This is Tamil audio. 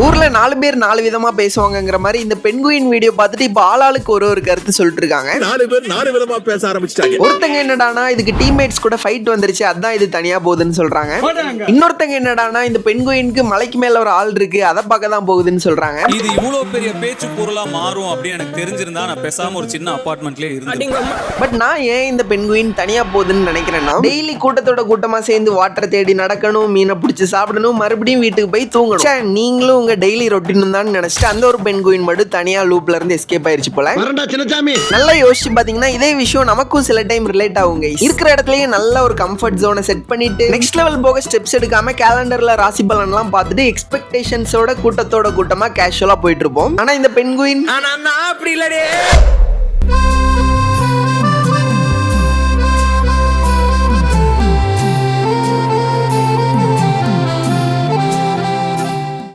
ஊர்ல 4 பேர் 4 விதமா பேசுவாங்கங்கிற மாதிரி இந்த பென்குயின் வீடியோ பார்த்துட்டு இப்ப ஆளாளுக்கு ஒரு கருத்து சொல்லிட்டு இருக்காங்க. 4 பேர் 4 விதமா பேச ஆரம்பிச்சிட்டாங்க. ஒருத்தங்க என்னடானா இதுக்கு டீம்மேட்ஸ் கூட ஃபைட் வந்துருச்சு, அதான் இது தனியா போகுதுன்னு சொல்றாங்க. இன்னொருத்தங்க என்னடானா இந்த பென்குயினுக்கு மலைக்கு மேல ஒரு ஆள் இருக்கு, அதை பார்க்க தான் போகுதுன்னு சொல்றாங்க. இது இவ்வளவு பெரிய பேச்சு பொருளா மாறும் அப்படின்னு எனக்கு தெரிஞ்சிருந்தா நான் பேசாம ஒரு சின்ன அபார்ட்மெண்ட்லயே இருந்தேன். பட் நான் ஏன் இந்த பென்குயின் தனியா போகுதுன்னு நினைக்கிறேன்னா, டெய்லி கூட்டத்தோட கூட்டமா சேர்ந்து வாட்டர் தேடி நடக்கணும், மீனை பிடிச்சி சாப்பிடணும், மறுபடியும் வீட்டுக்கு போய் தூங்கணும். நீங்களும் உங்க டெய்லி ரொட்டீன் தான் நினைச்சிட்டு அந்த ஒரு பென்குயின் மட்டும் தனியா லூப்ல இருந்து எஸ்கேப் ஆயிருச்சு போல. நல்லா யோசிச்சு பாத்தீங்கன்னா இதே விஷயம் நமக்கும் சில டைம் ரிலேட் ஆகுங்க. இருக்கிற இடத்துலயே நல்ல ஒரு கம்ஃபர்ட் ஜோனை செட் பண்ணிட்டு நெக்ஸ்ட் லெவல் போக ஸ்டெப்ஸ் எடுக்காம கேலண்டர்ல ராசி பலன் எல்லாம் பார்த்துட்டு எக்ஸ்பெக்டேஷன்ஸோட கூட்டத்தோட கூட்டமா கேஷுவலா போயிட்டு இருப்போம். ஆனா இந்த பென்குயின் அப்படி இல்லடே.